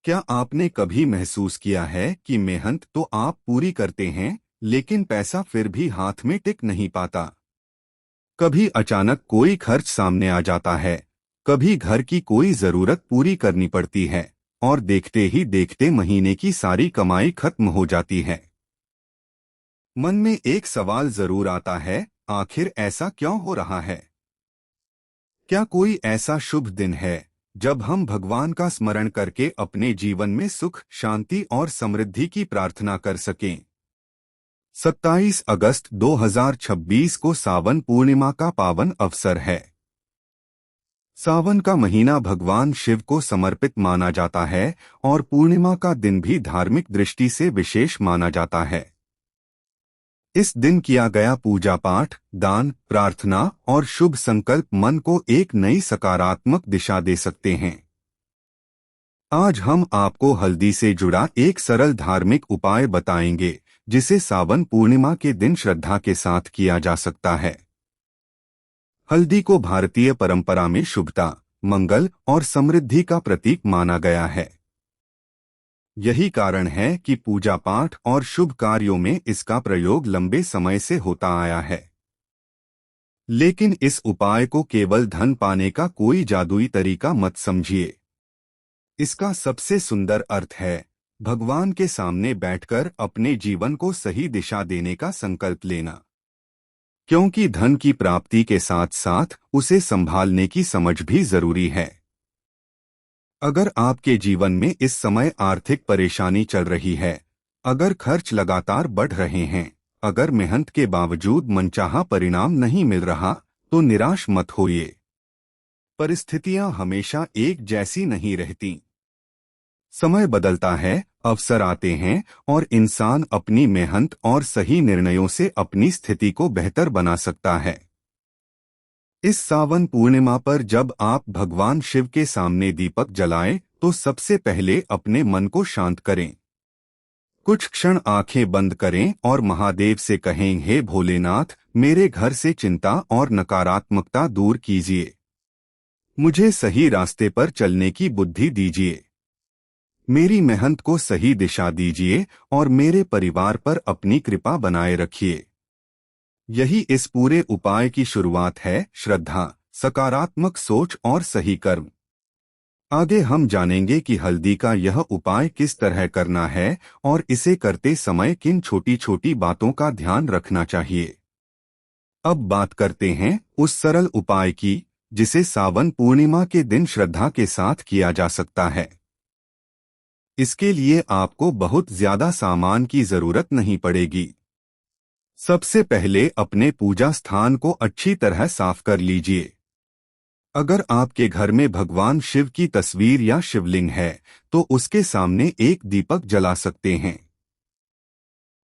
क्या आपने कभी महसूस किया है कि मेहनत तो आप पूरी करते हैं, लेकिन पैसा फिर भी हाथ में टिक नहीं पाता? कभी अचानक कोई खर्च सामने आ जाता है, कभी घर की कोई जरूरत पूरी करनी पड़ती है, और देखते ही देखते महीने की सारी कमाई खत्म हो जाती है। मन में एक सवाल जरूर आता है, आखिर ऐसा क्यों हो रहा है? क्या कोई ऐसा शुभ दिन है जब हम भगवान का स्मरण करके अपने जीवन में सुख, शांति और समृद्धि की प्रार्थना कर सकें? 27 अगस्त 2026 को सावन पूर्णिमा का पावन अवसर है। सावन का महीना भगवान शिव को समर्पित माना जाता है और पूर्णिमा का दिन भी धार्मिक दृष्टि से विशेष माना जाता है। इस दिन किया गया पूजा पाठ, दान, प्रार्थना और शुभ संकल्प मन को एक नई सकारात्मक दिशा दे सकते हैं। आज हम आपको हल्दी से जुड़ा एक सरल धार्मिक उपाय बताएंगे, जिसे सावन पूर्णिमा के दिन श्रद्धा के साथ किया जा सकता है। हल्दी को भारतीय परंपरा में शुभता, मंगल और समृद्धि का प्रतीक माना गया है। यही कारण है कि पूजा पाठ और शुभ कार्यों में इसका प्रयोग लंबे समय से होता आया है। लेकिन इस उपाय को केवल धन पाने का कोई जादुई तरीका मत समझिए। इसका सबसे सुंदर अर्थ है भगवान के सामने बैठकर अपने जीवन को सही दिशा देने का संकल्प लेना। क्योंकि धन की प्राप्ति के साथ साथ उसे संभालने की समझ भी जरूरी है। अगर आपके जीवन में इस समय आर्थिक परेशानी चल रही है, अगर खर्च लगातार बढ़ रहे हैं, अगर मेहनत के बावजूद मनचाहा परिणाम नहीं मिल रहा, तो निराश मत होइए। परिस्थितियां हमेशा एक जैसी नहीं रहती। समय बदलता है, अवसर आते हैं और इंसान अपनी मेहनत और सही निर्णयों से अपनी स्थिति को बेहतर बना सकता है। इस सावन पूर्णिमा पर जब आप भगवान शिव के सामने दीपक जलाएं, तो सबसे पहले अपने मन को शांत करें। कुछ क्षण आंखें बंद करें और महादेव से कहें, हे भोलेनाथ, मेरे घर से चिंता और नकारात्मकता दूर कीजिए। मुझे सही रास्ते पर चलने की बुद्धि दीजिए। मेरी मेहनत को सही दिशा दीजिए और मेरे परिवार पर अपनी कृपा बनाए रखिए। यही इस पूरे उपाय की शुरुआत है, श्रद्धा, सकारात्मक सोच और सही कर्म। आगे हम जानेंगे कि हल्दी का यह उपाय किस तरह करना है और इसे करते समय किन छोटी छोटी बातों का ध्यान रखना चाहिए। अब बात करते हैं उस सरल उपाय की, जिसे सावन पूर्णिमा के दिन श्रद्धा के साथ किया जा सकता है। इसके लिए आपको बहुत ज्यादा सामान की जरूरत नहीं पड़ेगी। सबसे पहले अपने पूजा स्थान को अच्छी तरह साफ कर लीजिए। अगर आपके घर में भगवान शिव की तस्वीर या शिवलिंग है, तो उसके सामने एक दीपक जला सकते हैं।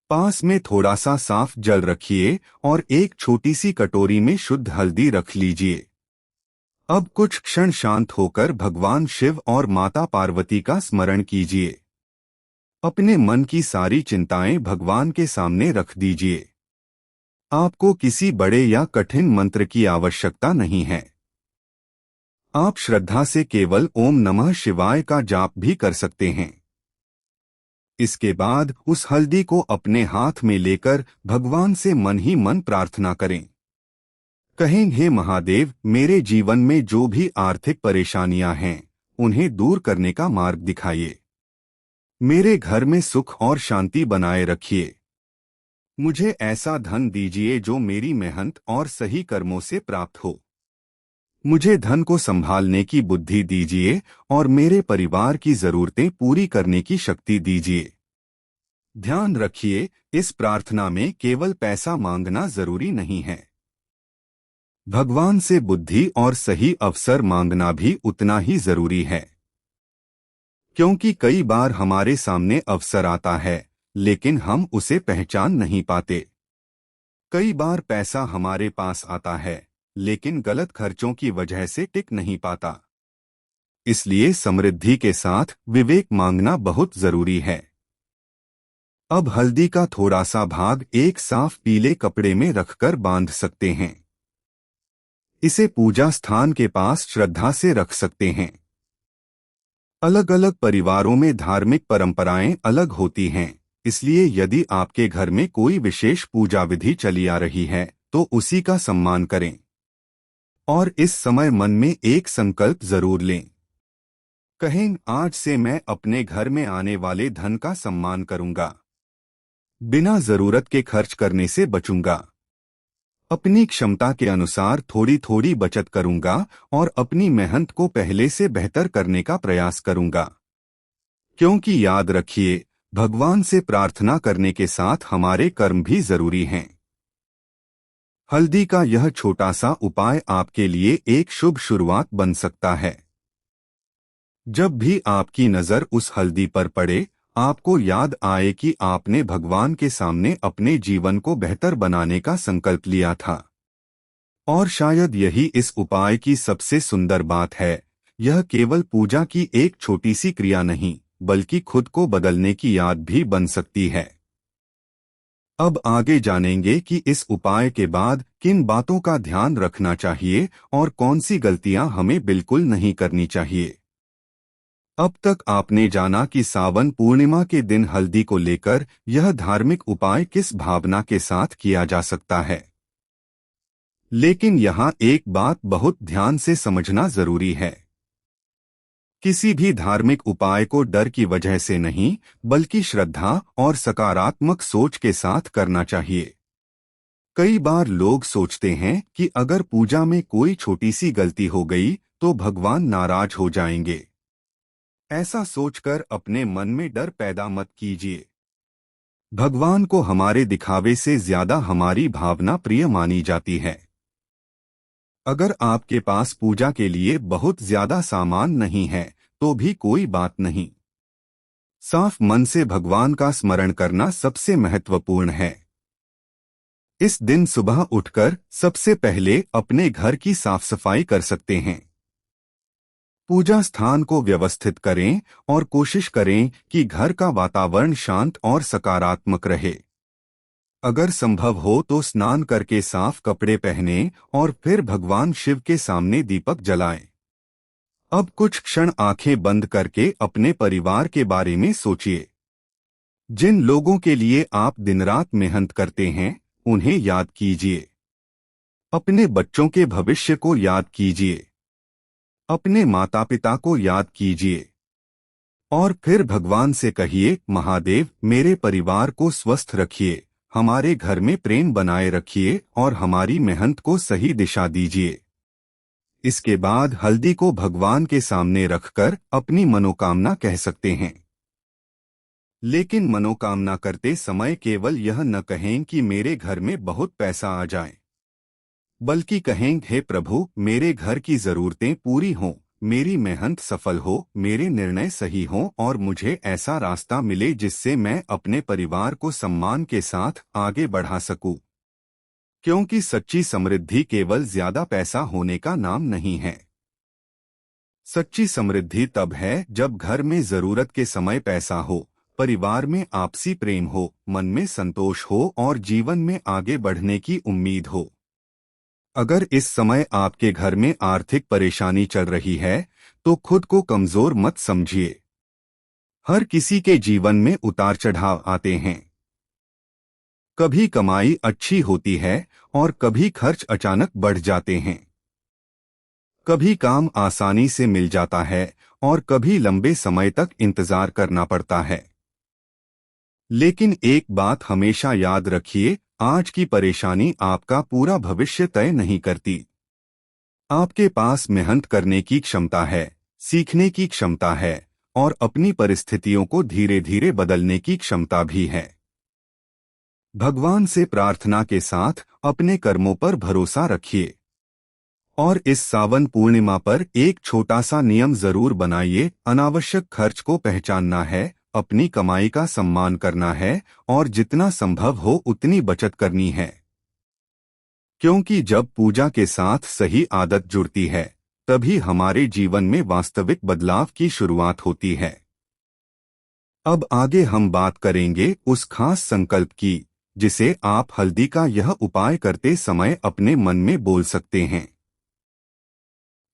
पास में थोड़ा सा साफ जल रखिए और एक छोटी सी कटोरी में शुद्ध हल्दी रख लीजिए। अब कुछ क्षण शांत होकर भगवान शिव और माता पार्वती का स्मरण कीजिए। अपने मन की सारी चिंताएं भगवान के सामने रख दीजिए। आपको किसी बड़े या कठिन मंत्र की आवश्यकता नहीं है। आप श्रद्धा से केवल ओम नमः शिवाय का जाप भी कर सकते हैं। इसके बाद उस हल्दी को अपने हाथ में लेकर भगवान से मन ही मन प्रार्थना करें। कहें, हे महादेव, मेरे जीवन में जो भी आर्थिक परेशानियां हैं, उन्हें दूर करने का मार्ग दिखाइए। मेरे घर में सुख और शांति बनाए रखिए। मुझे ऐसा धन दीजिए जो मेरी मेहनत और सही कर्मों से प्राप्त हो। मुझे धन को संभालने की बुद्धि दीजिए और मेरे परिवार की जरूरतें पूरी करने की शक्ति दीजिए। ध्यान रखिए, इस प्रार्थना में केवल पैसा मांगना जरूरी नहीं है। भगवान से बुद्धि और सही अवसर मांगना भी उतना ही जरूरी है। क्योंकि कई बार हमारे सामने अवसर आता है, लेकिन हम उसे पहचान नहीं पाते। कई बार पैसा हमारे पास आता है, लेकिन गलत खर्चों की वजह से टिक नहीं पाता। इसलिए समृद्धि के साथ विवेक मांगना बहुत जरूरी है। अब हल्दी का थोड़ा सा भाग एक साफ पीले कपड़े में रखकर बांध सकते हैं। इसे पूजा स्थान के पास श्रद्धा से रख सकते हैं। अलग अलग परिवारों में धार्मिक परंपराएं अलग होती हैं, इसलिए यदि आपके घर में कोई विशेष पूजा विधि चली आ रही है तो उसी का सम्मान करें। और इस समय मन में एक संकल्प जरूर लें। कहें, आज से मैं अपने घर में आने वाले धन का सम्मान करूंगा, बिना जरूरत के खर्च करने से बचूंगा, अपनी क्षमता के अनुसार थोड़ी थोड़ी बचत करूंगा और अपनी मेहनत को पहले से बेहतर करने का प्रयास करूंगा। क्योंकि याद रखिए, भगवान से प्रार्थना करने के साथ हमारे कर्म भी जरूरी हैं। हल्दी का यह छोटा सा उपाय आपके लिए एक शुभ शुरुआत बन सकता है। जब भी आपकी नजर उस हल्दी पर पड़े, आपको याद आए कि आपने भगवान के सामने अपने जीवन को बेहतर बनाने का संकल्प लिया था। और शायद यही इस उपाय की सबसे सुंदर बात है, यह केवल पूजा की एक छोटी सी क्रिया नहीं, बल्कि खुद को बदलने की याद भी बन सकती है। अब आगे जानेंगे कि इस उपाय के बाद किन बातों का ध्यान रखना चाहिए और कौन सी गलतियां हमें बिल्कुल नहीं करनी चाहिए। अब तक आपने जाना कि सावन पूर्णिमा के दिन हल्दी को लेकर यह धार्मिक उपाय किस भावना के साथ किया जा सकता है। लेकिन यहाँ एक बात बहुत ध्यान से समझना जरूरी है। किसी भी धार्मिक उपाय को डर की वजह से नहीं, बल्कि श्रद्धा और सकारात्मक सोच के साथ करना चाहिए। कई बार लोग सोचते हैं कि अगर पूजा में कोई छोटी सी गलती हो गई तो भगवान नाराज हो जाएंगे। ऐसा सोचकर अपने मन में डर पैदा मत कीजिए। भगवान को हमारे दिखावे से ज्यादा हमारी भावना प्रिय मानी जाती है। अगर आपके पास पूजा के लिए बहुत ज्यादा सामान नहीं है तो भी कोई बात नहीं। साफ मन से भगवान का स्मरण करना सबसे महत्वपूर्ण है। इस दिन सुबह उठकर सबसे पहले अपने घर की साफ सफाई कर सकते हैं। पूजा स्थान को व्यवस्थित करें और कोशिश करें कि घर का वातावरण शांत और सकारात्मक रहे। अगर संभव हो तो स्नान करके साफ कपड़े पहनें और फिर भगवान शिव के सामने दीपक जलाएं। अब कुछ क्षण आंखें बंद करके अपने परिवार के बारे में सोचिए। जिन लोगों के लिए आप दिन रात मेहनत करते हैं, उन्हें याद कीजिए। अपने बच्चों के भविष्य को याद कीजिए। अपने माता पिता को याद कीजिए। और फिर भगवान से कहिए, महादेव, मेरे परिवार को स्वस्थ रखिए, हमारे घर में प्रेम बनाए रखिए और हमारी मेहनत को सही दिशा दीजिए। इसके बाद हल्दी को भगवान के सामने रखकर अपनी मनोकामना कह सकते हैं। लेकिन मनोकामना करते समय केवल यह न कहें कि मेरे घर में बहुत पैसा आ जाए, बल्कि कहें, हे प्रभु, मेरे घर की जरूरतें पूरी हों, मेरी मेहनत सफल हो, मेरे निर्णय सही हों और मुझे ऐसा रास्ता मिले जिससे मैं अपने परिवार को सम्मान के साथ आगे बढ़ा सकूं। क्योंकि सच्ची समृद्धि केवल ज्यादा पैसा होने का नाम नहीं है। सच्ची समृद्धि तब है जब घर में जरूरत के समय पैसा हो, परिवार में आपसी प्रेम हो, मन में संतोष हो और जीवन में आगे बढ़ने की उम्मीद हो। अगर इस समय आपके घर में आर्थिक परेशानी चल रही है तो खुद को कमजोर मत समझिए। हर किसी के जीवन में उतार चढ़ाव आते हैं। कभी कमाई अच्छी होती है और कभी खर्च अचानक बढ़ जाते हैं। कभी काम आसानी से मिल जाता है और कभी लंबे समय तक इंतजार करना पड़ता है। लेकिन एक बात हमेशा याद रखिए, आज की परेशानी आपका पूरा भविष्य तय नहीं करती। आपके पास मेहनत करने की क्षमता है, सीखने की क्षमता है और अपनी परिस्थितियों को धीरे धीरे बदलने की क्षमता भी है। भगवान से प्रार्थना के साथ अपने कर्मों पर भरोसा रखिए। और इस सावन पूर्णिमा पर एक छोटा सा नियम जरूर बनाइए, अनावश्यक खर्च को पहचानना है, अपनी कमाई का सम्मान करना है और जितना संभव हो उतनी बचत करनी है। क्योंकि जब पूजा के साथ सही आदत जुड़ती है, तभी हमारे जीवन में वास्तविक बदलाव की शुरुआत होती है। अब आगे हम बात करेंगे उस खास संकल्प की, जिसे आप हल्दी का यह उपाय करते समय अपने मन में बोल सकते हैं।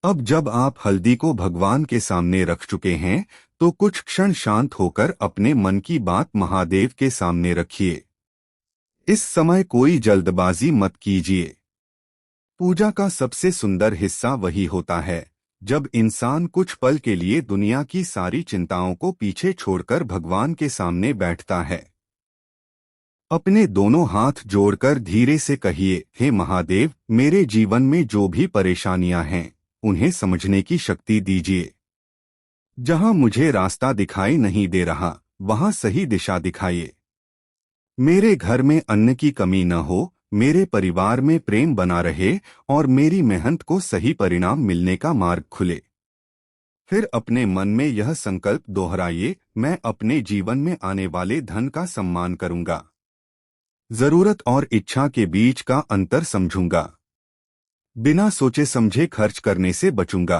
अब जब आप हल्दी को भगवान के सामने रख चुके हैं तो कुछ क्षण शांत होकर अपने मन की बात महादेव के सामने रखिए। इस समय कोई जल्दबाजी मत कीजिए। पूजा का सबसे सुंदर हिस्सा वही होता है जब इंसान कुछ पल के लिए दुनिया की सारी चिंताओं को पीछे छोड़कर भगवान के सामने बैठता है। अपने दोनों हाथ जोड़कर धीरे से कहिए, हे महादेव, मेरे जीवन में जो भी परेशानियां हैं उन्हें समझने की शक्ति दीजिए। जहां मुझे रास्ता दिखाई नहीं दे रहा वहां सही दिशा दिखाइए। मेरे घर में अन्न की कमी न हो, मेरे परिवार में प्रेम बना रहे और मेरी मेहनत को सही परिणाम मिलने का मार्ग खुले। फिर अपने मन में यह संकल्प दोहराइए, मैं अपने जीवन में आने वाले धन का सम्मान करूंगा। जरूरत और इच्छा के बीच का अंतर समझूंगा। बिना सोचे समझे खर्च करने से बचूंगा।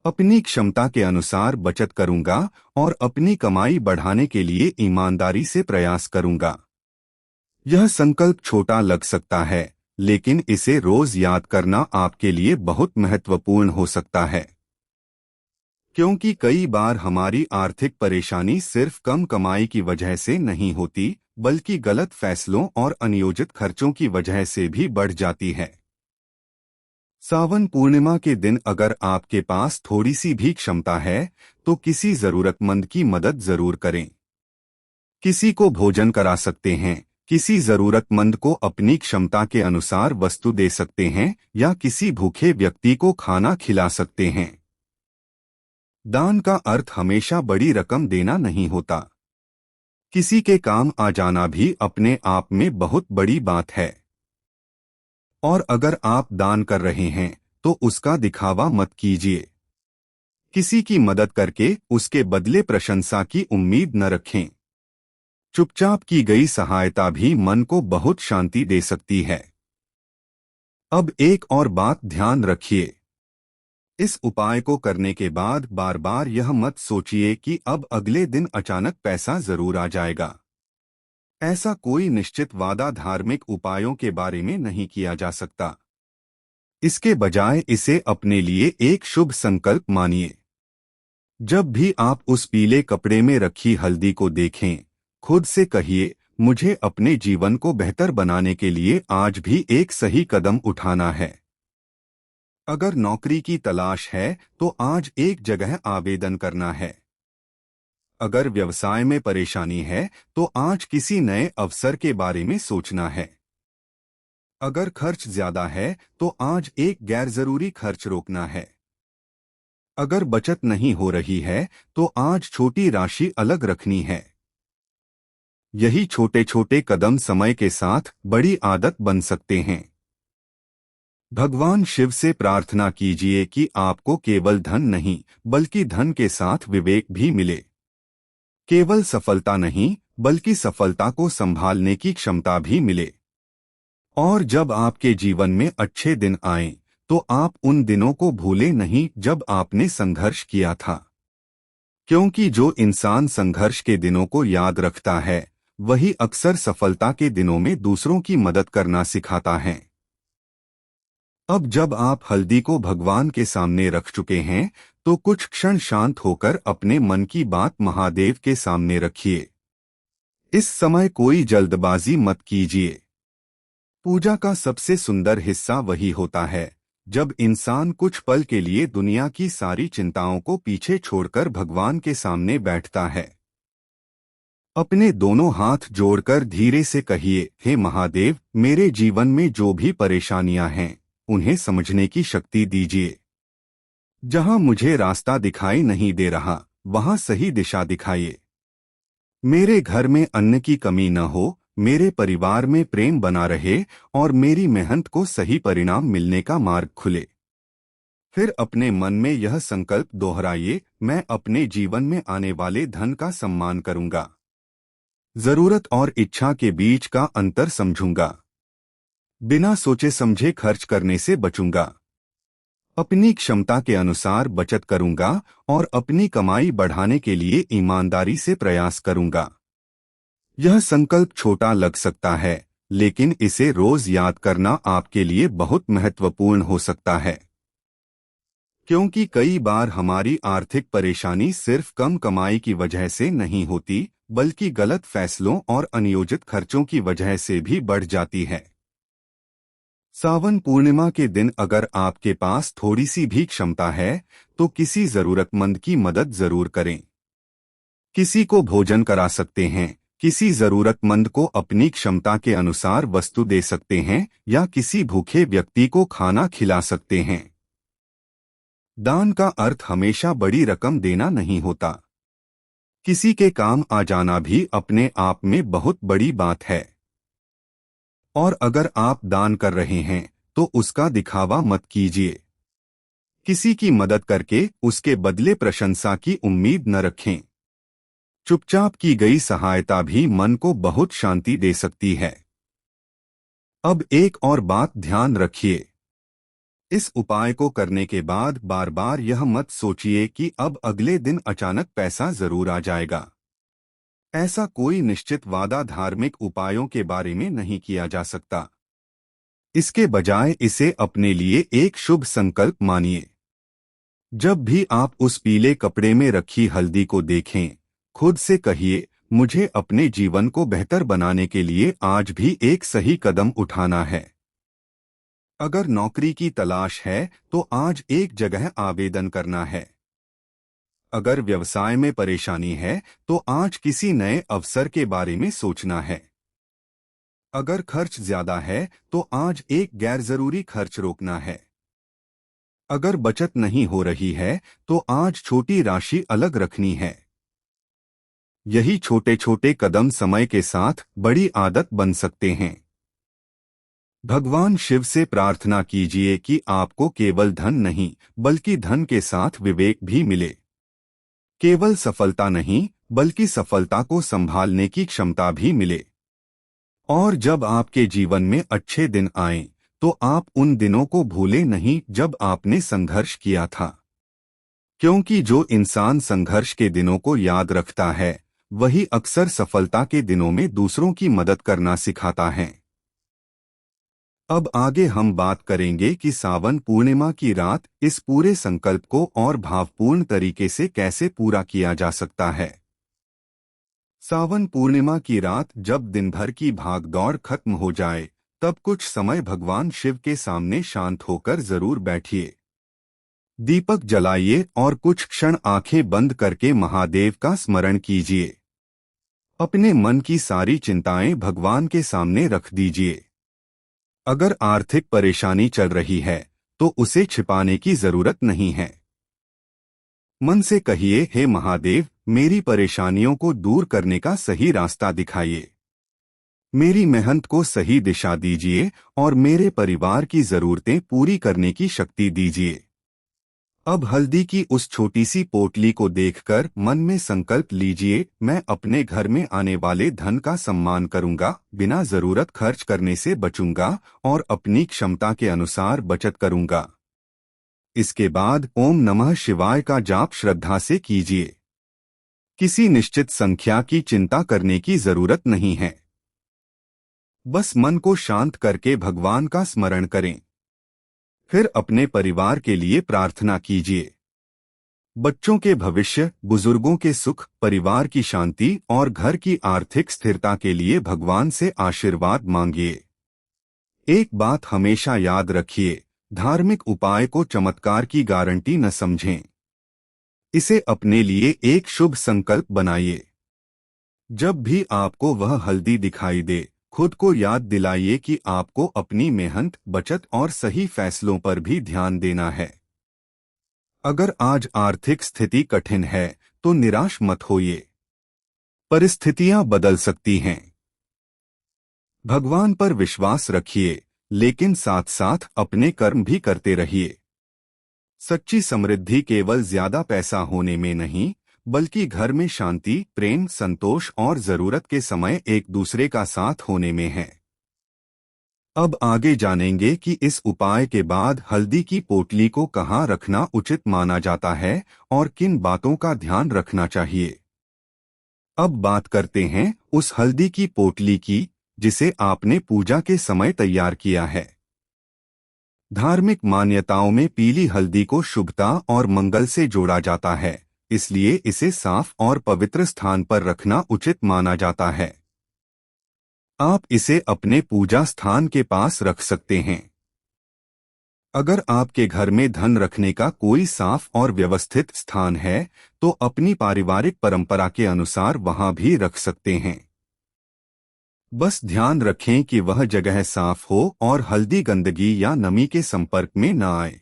अपनी क्षमता के अनुसार बचत करूंगा और अपनी कमाई बढ़ाने के लिए ईमानदारी से प्रयास करूंगा। यह संकल्प छोटा लग सकता है, लेकिन इसे रोज याद करना आपके लिए बहुत महत्वपूर्ण हो सकता है। क्योंकि कई बार हमारी आर्थिक परेशानी सिर्फ कम कमाई की वजह से नहीं होती, बल्कि गलत फैसलों और अनियोजित खर्चों की वजह से भी बढ़ जाती है। सावन पूर्णिमा के दिन अगर आपके पास थोड़ी सी भी क्षमता है तो किसी जरूरतमंद की मदद जरूर करें। किसी को भोजन करा सकते हैं, किसी जरूरतमंद को अपनी क्षमता के अनुसार वस्तु दे सकते हैं या किसी भूखे व्यक्ति को खाना खिला सकते हैं। दान का अर्थ हमेशा बड़ी रकम देना नहीं होता। किसी के काम आ जाना भी अपने आप में बहुत बड़ी बात है। और अगर आप दान कर रहे हैं तो उसका दिखावा मत कीजिए। किसी की मदद करके उसके बदले प्रशंसा की उम्मीद न रखें। चुपचाप की गई सहायता भी मन को बहुत शांति दे सकती है। अब एक और बात ध्यान रखिए। इस उपाय को करने के बाद बार बार यह मत सोचिए कि अब अगले दिन अचानक पैसा जरूर आ जाएगा। ऐसा कोई निश्चित वादा धार्मिक उपायों के बारे में नहीं किया जा सकता। इसके बजाय इसे अपने लिए एक शुभ संकल्प मानिए। जब भी आप उस पीले कपड़े में रखी हल्दी को देखें, खुद से कहिए, मुझे अपने जीवन को बेहतर बनाने के लिए आज भी एक सही कदम उठाना है। अगर नौकरी की तलाश है तो आज एक जगह आवेदन करना है। अगर व्यवसाय में परेशानी है तो आज किसी नए अवसर के बारे में सोचना है। अगर खर्च ज्यादा है तो आज एक गैर जरूरी खर्च रोकना है। अगर बचत नहीं हो रही है तो आज छोटी राशि अलग रखनी है। यही छोटे छोटे कदम समय के साथ बड़ी आदत बन सकते हैं। भगवान शिव से प्रार्थना कीजिए कि आपको केवल धन नहीं बल्कि धन के साथ विवेक भी मिले। केवल सफलता नहीं बल्कि सफलता को संभालने की क्षमता भी मिले। और जब आपके जीवन में अच्छे दिन आएं, तो आप उन दिनों को भूले नहीं जब आपने संघर्ष किया था। क्योंकि जो इंसान संघर्ष के दिनों को याद रखता है वही अक्सर सफलता के दिनों में दूसरों की मदद करना सिखाता है। अब जब आप हल्दी को भगवान के सामने रख चुके हैं तो कुछ क्षण शांत होकर अपने मन की बात महादेव के सामने रखिए। इस समय कोई जल्दबाजी मत कीजिए। पूजा का सबसे सुंदर हिस्सा वही होता है जब इंसान कुछ पल के लिए दुनिया की सारी चिंताओं को पीछे छोड़कर भगवान के सामने बैठता है। अपने दोनों हाथ जोड़कर धीरे से कहिए, हे महादेव, मेरे जीवन में जो भी परेशानियां हैं उन्हें समझने की शक्ति दीजिए। जहां मुझे रास्ता दिखाई नहीं दे रहा वहां सही दिशा दिखाइए। मेरे घर में अन्न की कमी न हो, मेरे परिवार में प्रेम बना रहे और मेरी मेहनत को सही परिणाम मिलने का मार्ग खुले। फिर अपने मन में यह संकल्प दोहराइए, मैं अपने जीवन में आने वाले धन का सम्मान करूंगा। जरूरत और इच्छा के बीच का अंतर समझूंगा। बिना सोचे समझे खर्च करने से बचूंगा। अपनी क्षमता के अनुसार बचत करूंगा और अपनी कमाई बढ़ाने के लिए ईमानदारी से प्रयास करूंगा। यह संकल्प छोटा लग सकता है, लेकिन इसे रोज याद करना आपके लिए बहुत महत्वपूर्ण हो सकता है। क्योंकि कई बार हमारी आर्थिक परेशानी सिर्फ कम कमाई की वजह से नहीं होती, बल्कि गलत फैसलों और अनियोजित खर्चों की वजह से भी बढ़ जाती है। सावन पूर्णिमा के दिन अगर आपके पास थोड़ी सी भी क्षमता है, तो किसी जरूरतमंद की मदद जरूर करें। किसी को भोजन करा सकते हैं, किसी जरूरतमंद को अपनी क्षमता के अनुसार वस्तु दे सकते हैं या किसी भूखे व्यक्ति को खाना खिला सकते हैं। दान का अर्थ हमेशा बड़ी रकम देना नहीं होता। किसी के काम आ जाना भी अपने आप में बहुत बड़ी बात है। और अगर आप दान कर रहे हैं तो उसका दिखावा मत कीजिए। किसी की मदद करके उसके बदले प्रशंसा की उम्मीद न रखें। चुपचाप की गई सहायता भी मन को बहुत शांति दे सकती है। अब एक और बात ध्यान रखिए। इस उपाय को करने के बाद बार बार यह मत सोचिए कि अब अगले दिन अचानक पैसा जरूर आ जाएगा। ऐसा कोई निश्चित वादा धार्मिक उपायों के बारे में नहीं किया जा सकता। इसके बजाय इसे अपने लिए एक शुभ संकल्प मानिए। जब भी आप उस पीले कपड़े में रखी हल्दी को देखें, खुद से कहिए, मुझे अपने जीवन को बेहतर बनाने के लिए आज भी एक सही कदम उठाना है। अगर नौकरी की तलाश है तो आज एक जगह आवेदन करना है। अगर व्यवसाय में परेशानी है तो आज किसी नए अवसर के बारे में सोचना है। अगर खर्च ज्यादा है तो आज एक गैरजरूरी खर्च रोकना है। अगर बचत नहीं हो रही है तो आज छोटी राशि अलग रखनी है। यही छोटे छोटे कदम समय के साथ बड़ी आदत बन सकते हैं। भगवान शिव से प्रार्थना कीजिए कि आपको केवल धन नहीं बल्कि धन के साथ विवेक भी मिले। केवल सफलता नहीं बल्कि सफलता को संभालने की क्षमता भी मिले। और जब आपके जीवन में अच्छे दिन आएं, तो आप उन दिनों को भूले नहीं जब आपने संघर्ष किया था। क्योंकि जो इंसान संघर्ष के दिनों को याद रखता है, वही अक्सर सफलता के दिनों में दूसरों की मदद करना सिखाता है। अब आगे हम बात करेंगे कि सावन पूर्णिमा की रात इस पूरे संकल्प को और भावपूर्ण तरीके से कैसे पूरा किया जा सकता है। सावन पूर्णिमा की रात जब दिन भर की भागदौड़ खत्म हो जाए, तब कुछ समय भगवान शिव के सामने शांत होकर जरूर बैठिए। दीपक जलाइए और कुछ क्षण आंखें बंद करके महादेव का स्मरण कीजिए। अपने मन की सारी चिंताएं भगवान के सामने रख दीजिए। अगर आर्थिक परेशानी चल रही है तो उसे छिपाने की जरूरत नहीं है। मन से कहिए, हे महादेव, मेरी परेशानियों को दूर करने का सही रास्ता दिखाइए। मेरी मेहनत को सही दिशा दीजिए और मेरे परिवार की जरूरतें पूरी करने की शक्ति दीजिए। अब हल्दी की उस छोटी सी पोटली को देखकर मन में संकल्प लीजिए, मैं अपने घर में आने वाले धन का सम्मान करूंगा, बिना जरूरत खर्च करने से बचूंगा और अपनी क्षमता के अनुसार बचत करूंगा। इसके बाद ओम नमः शिवाय का जाप श्रद्धा से कीजिए। किसी निश्चित संख्या की चिंता करने की जरूरत नहीं है। बस मन को शांत करके भगवान का स्मरण करें। फिर अपने परिवार के लिए प्रार्थना कीजिए। बच्चों के भविष्य, बुजुर्गों के सुख, परिवार की शांति और घर की आर्थिक स्थिरता के लिए भगवान से आशीर्वाद मांगिए। एक बात हमेशा याद रखिए, धार्मिक उपाय को चमत्कार की गारंटी न समझें। इसे अपने लिए एक शुभ संकल्प बनाइए। जब भी आपको वह हल्दी दिखाई दे, खुद को याद दिलाइए कि आपको अपनी मेहनत, बचत और सही फैसलों पर भी ध्यान देना है। अगर आज आर्थिक स्थिति कठिन है तो निराश मत होइए। परिस्थितियां बदल सकती हैं। भगवान पर विश्वास रखिए, लेकिन साथ साथ अपने कर्म भी करते रहिए। सच्ची समृद्धि केवल ज्यादा पैसा होने में नहीं, बल्कि घर में शांति, प्रेम, संतोष और जरूरत के समय एक दूसरे का साथ होने में है। अब आगे जानेंगे कि इस उपाय के बाद हल्दी की पोटली को कहाँ रखना उचित माना जाता है और किन बातों का ध्यान रखना चाहिए। अब बात करते हैं उस हल्दी की पोटली की, जिसे आपने पूजा के समय तैयार किया है। धार्मिक मान्यताओं में पीली हल्दी को शुभता और मंगल से जोड़ा जाता है, इसलिए इसे साफ और पवित्र स्थान पर रखना उचित माना जाता है। आप इसे अपने पूजा स्थान के पास रख सकते हैं। अगर आपके घर में धन रखने का कोई साफ और व्यवस्थित स्थान है, तो अपनी पारिवारिक परंपरा के अनुसार वहां भी रख सकते हैं। बस ध्यान रखें कि वह जगह साफ हो और हल्दी गंदगी या नमी के संपर्क में न आए।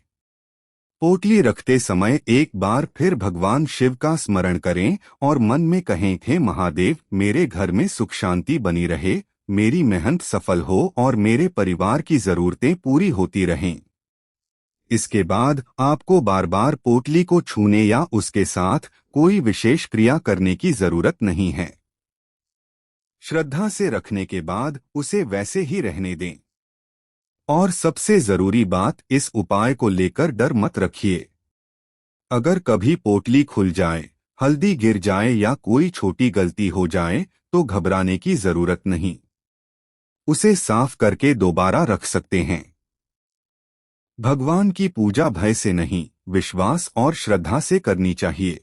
पोटली रखते समय एक बार फिर भगवान शिव का स्मरण करें और मन में कहें, हे महादेव, मेरे घर में सुख शांति बनी रहे, मेरी मेहनत सफल हो और मेरे परिवार की जरूरतें पूरी होती रहें। इसके बाद आपको बार बार पोटली को छूने या उसके साथ कोई विशेष क्रिया करने की जरूरत नहीं है। श्रद्धा से रखने के बाद उसे वैसे ही रहने दें। और सबसे जरूरी बात, इस उपाय को लेकर डर मत रखिए। अगर कभी पोटली खुल जाए, हल्दी गिर जाए या कोई छोटी गलती हो जाए तो घबराने की जरूरत नहीं। उसे साफ करके दोबारा रख सकते हैं। भगवान की पूजा भय से नहीं, विश्वास और श्रद्धा से करनी चाहिए।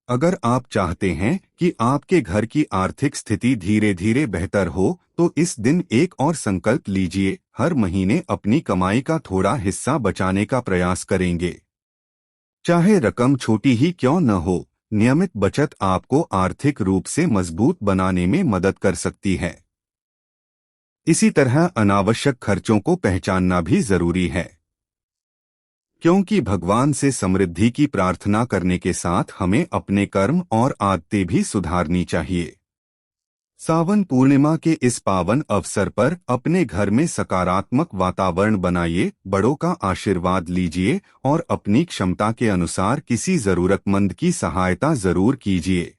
अगर आप चाहते हैं कि आपके घर की आर्थिक स्थिति धीरे धीरे बेहतर हो, तो इस दिन एक और संकल्प लीजिए, हर महीने अपनी कमाई का थोड़ा हिस्सा बचाने का प्रयास करेंगे। चाहे रकम छोटी ही क्यों न हो, नियमित बचत आपको आर्थिक रूप से मजबूत बनाने में मदद कर सकती है। इसी तरह अनावश्यक खर्चों को पहचानना भी जरूरी है, क्योंकि भगवान से समृद्धि की प्रार्थना करने के साथ हमें अपने कर्म और आदतें भी सुधारनी चाहिए। सावन पूर्णिमा के इस पावन अवसर पर अपने घर में सकारात्मक वातावरण बनाइए, बड़ों का आशीर्वाद लीजिए और अपनी क्षमता के अनुसार किसी जरूरतमंद की सहायता जरूर कीजिए।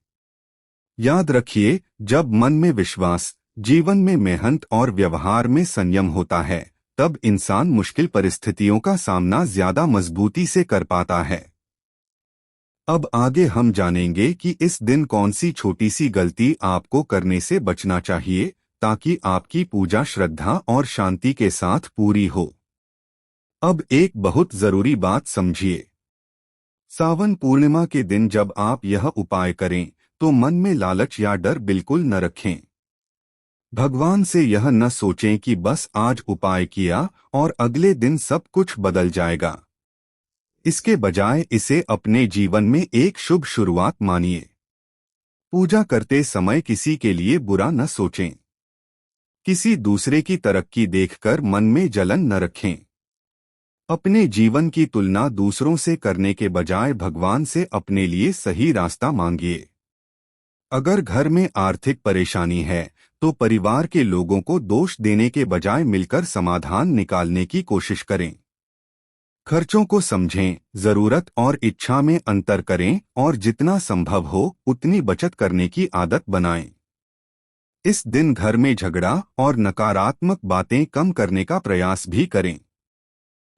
याद रखिए, जब मन में विश्वास, जीवन में मेहनत और व्यवहार में संयम होता है, तब इंसान मुश्किल परिस्थितियों का सामना ज्यादा मजबूती से कर पाता है। अब आगे हम जानेंगे कि इस दिन कौन सी छोटी सी गलती आपको करने से बचना चाहिए, ताकि आपकी पूजा श्रद्धा और शांति के साथ पूरी हो। अब एक बहुत जरूरी बात समझिए। सावन पूर्णिमा के दिन जब आप यह उपाय करें, तो मन में लालच या डर बिल्कुल न रखें। भगवान से यह न सोचें कि बस आज उपाय किया और अगले दिन सब कुछ बदल जाएगा। इसके बजाय इसे अपने जीवन में एक शुभ शुरुआत मानिए। पूजा करते समय किसी के लिए बुरा न सोचें। किसी दूसरे की तरक्की देखकर मन में जलन न रखें। अपने जीवन की तुलना दूसरों से करने के बजाय भगवान से अपने लिए सही रास्ता मांगिए। अगर घर में आर्थिक परेशानी है, तो परिवार के लोगों को दोष देने के बजाय मिलकर समाधान निकालने की कोशिश करें। खर्चों को समझें, जरूरत और इच्छा में अंतर करें और जितना संभव हो उतनी बचत करने की आदत बनाएं। इस दिन घर में झगड़ा और नकारात्मक बातें कम करने का प्रयास भी करें।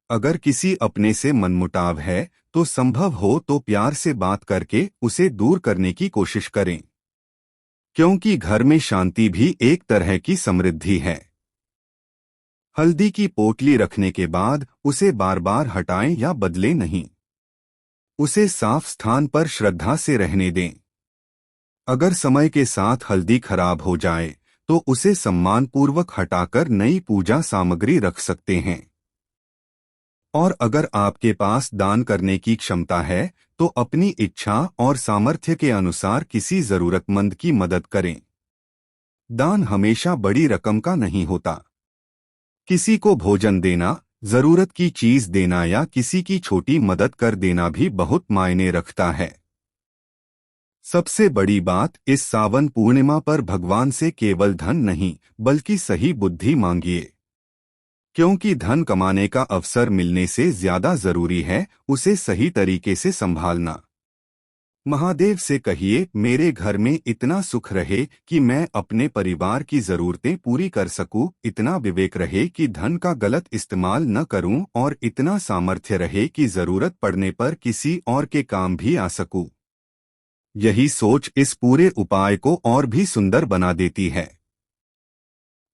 अगर किसी अपने से मनमुटाव है, तो संभव हो तो प्यार से बात करके उसे दूर करने की कोशिश करें, क्योंकि घर में शांति भी एक तरह की समृद्धि है। हल्दी की पोटली रखने के बाद उसे बार बार हटाएं या बदलें नहीं। उसे साफ स्थान पर श्रद्धा से रहने दें। अगर समय के साथ हल्दी खराब हो जाए, तो उसे सम्मानपूर्वक हटाकर नई पूजा सामग्री रख सकते हैं। और अगर आपके पास दान करने की क्षमता है, तो अपनी इच्छा और सामर्थ्य के अनुसार किसी जरूरतमंद की मदद करें। दान हमेशा बड़ी रकम का नहीं होता। किसी को भोजन देना, जरूरत की चीज देना या किसी की छोटी मदद कर देना भी बहुत मायने रखता है। सबसे बड़ी बात, इस सावन पूर्णिमा पर भगवान से केवल धन नहीं, बल्कि सही बुद्धि मांगिए, क्योंकि धन कमाने का अवसर मिलने से ज्यादा जरूरी है उसे सही तरीके से संभालना। महादेव से कहिए, मेरे घर में इतना सुख रहे कि मैं अपने परिवार की जरूरतें पूरी कर सकूं, इतना विवेक रहे कि धन का गलत इस्तेमाल न करूं और इतना सामर्थ्य रहे कि जरूरत पड़ने पर किसी और के काम भी आ सकूं। यही सोच इस पूरे उपाय को और भी सुंदर बना देती है।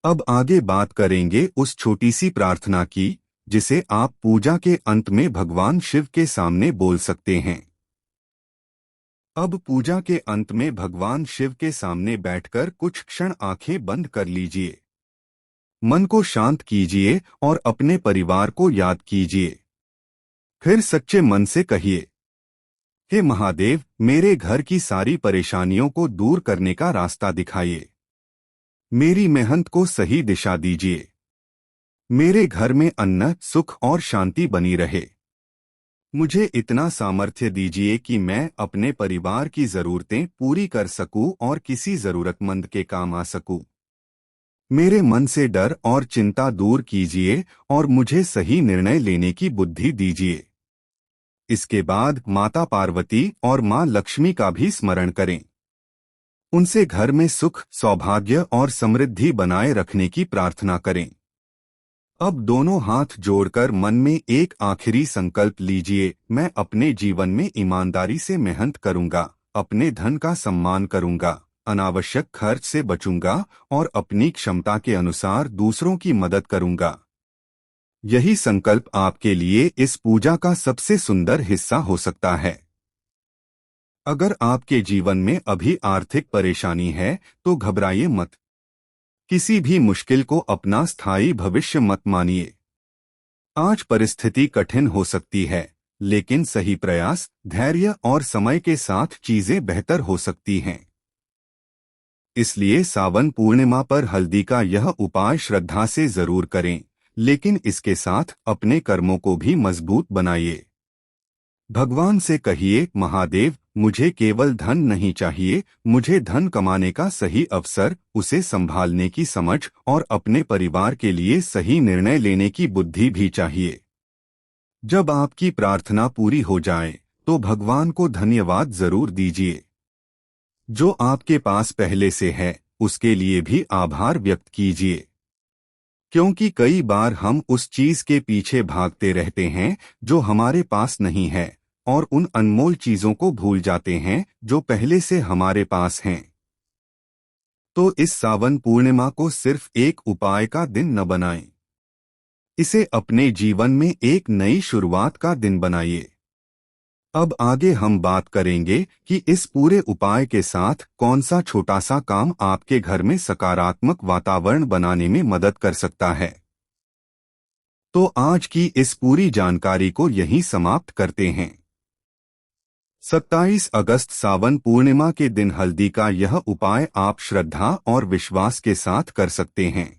अब आगे बात करेंगे उस छोटी सी प्रार्थना की, जिसे आप पूजा के अंत में भगवान शिव के सामने बोल सकते हैं। अब पूजा के अंत में भगवान शिव के सामने बैठकर कुछ क्षण आंखें बंद कर लीजिए। मन को शांत कीजिए और अपने परिवार को याद कीजिए। फिर सच्चे मन से कहिए, हे महादेव, मेरे घर की सारी परेशानियों को दूर करने का रास्ता दिखाइए। मेरी मेहनत को सही दिशा दीजिए। मेरे घर में अन्न, सुख और शांति बनी रहे। मुझे इतना सामर्थ्य दीजिए कि मैं अपने परिवार की जरूरतें पूरी कर सकूं और किसी जरूरतमंद के काम आ सकूं। मेरे मन से डर और चिंता दूर कीजिए और मुझे सही निर्णय लेने की बुद्धि दीजिए। इसके बाद माता पार्वती और मां लक्ष्मी का भी स्मरण करें। उनसे घर में सुख, सौभाग्य और समृद्धि बनाए रखने की प्रार्थना करें। अब दोनों हाथ जोड़कर मन में एक आखिरी संकल्प लीजिए, मैं अपने जीवन में ईमानदारी से मेहनत करूंगा, अपने धन का सम्मान करूंगा, अनावश्यक खर्च से बचूंगा और अपनी क्षमता के अनुसार दूसरों की मदद करूंगा। यही संकल्प आपके लिए इस पूजा का सबसे सुंदर हिस्सा हो सकता है। अगर आपके जीवन में अभी आर्थिक परेशानी है तो घबराइए मत। किसी भी मुश्किल को अपना स्थायी भविष्य मत मानिए। आज परिस्थिति कठिन हो सकती है, लेकिन सही प्रयास, धैर्य और समय के साथ चीजें बेहतर हो सकती हैं। इसलिए सावन पूर्णिमा पर हल्दी का यह उपाय श्रद्धा से जरूर करें, लेकिन इसके साथ अपने कर्मों को भी मजबूत बनाइए। भगवान से कहिए, महादेव, मुझे केवल धन नहीं चाहिए, मुझे धन कमाने का सही अवसर, उसे संभालने की समझ और अपने परिवार के लिए सही निर्णय लेने की बुद्धि भी चाहिए। जब आपकी प्रार्थना पूरी हो जाए तो भगवान को धन्यवाद जरूर दीजिए। जो आपके पास पहले से है उसके लिए भी आभार व्यक्त कीजिए, क्योंकि कई बार हम उस चीज के पीछे भागते रहते हैं जो हमारे पास नहीं है और उन अनमोल चीजों को भूल जाते हैं जो पहले से हमारे पास हैं। तो इस सावन पूर्णिमा को सिर्फ एक उपाय का दिन न बनाएं। इसे अपने जीवन में एक नई शुरुआत का दिन बनाइए। अब आगे हम बात करेंगे कि इस पूरे उपाय के साथ कौन सा छोटा सा काम आपके घर में सकारात्मक वातावरण बनाने में मदद कर सकता है। तो आज की इस पूरी जानकारी को यहीं समाप्त करते हैं। 27 अगस्त सावन पूर्णिमा के दिन हल्दी का यह उपाय आप श्रद्धा और विश्वास के साथ कर सकते हैं।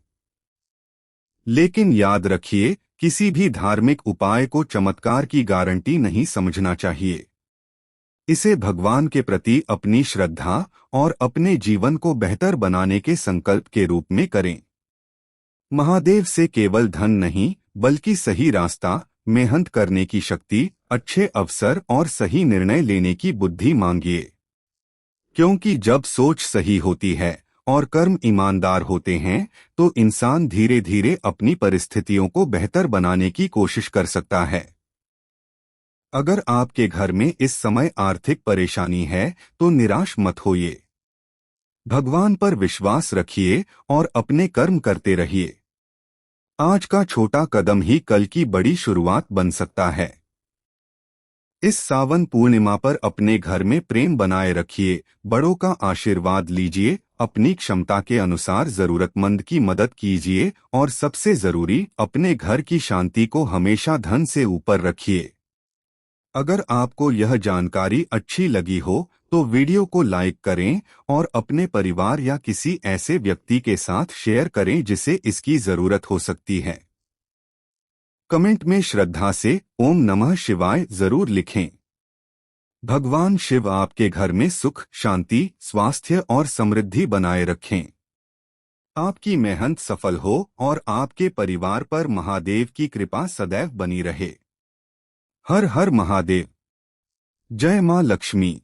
लेकिन याद रखिए, किसी भी धार्मिक उपाय को चमत्कार की गारंटी नहीं समझना चाहिए। इसे भगवान के प्रति अपनी श्रद्धा और अपने जीवन को बेहतर बनाने के संकल्प के रूप में करें। महादेव से केवल धन नहीं, बल्कि सही रास्ता, मेहनत करने की शक्ति, अच्छे अवसर और सही निर्णय लेने की बुद्धि मांगिए। क्योंकि जब सोच सही होती है और कर्म ईमानदार होते हैं तो इंसान धीरे धीरे अपनी परिस्थितियों को बेहतर बनाने की कोशिश कर सकता है। अगर आपके घर में इस समय आर्थिक परेशानी है तो निराश मत होइए। भगवान पर विश्वास रखिए और अपने कर्म करते रहिए। आज का छोटा कदम ही कल की बड़ी शुरुआत बन सकता है। इस सावन पूर्णिमा पर अपने घर में प्रेम बनाए रखिए, बड़ों का आशीर्वाद लीजिए, अपनी क्षमता के अनुसार जरूरतमंद की मदद कीजिए और सबसे जरूरी, अपने घर की शांति को हमेशा धन से ऊपर रखिए। अगर आपको यह जानकारी अच्छी लगी हो तो वीडियो को लाइक करें और अपने परिवार या किसी ऐसे व्यक्ति के साथ शेयर करें जिसे इसकी जरूरत हो सकती है। कमेंट में श्रद्धा से ओम नमः शिवाय जरूर लिखें। भगवान शिव आपके घर में सुख, शांति, स्वास्थ्य और समृद्धि बनाए रखें। आपकी मेहनत सफल हो और आपके परिवार पर महादेव की कृपा सदैव बनी रहे। हर हर महादेव। जय मां लक्ष्मी।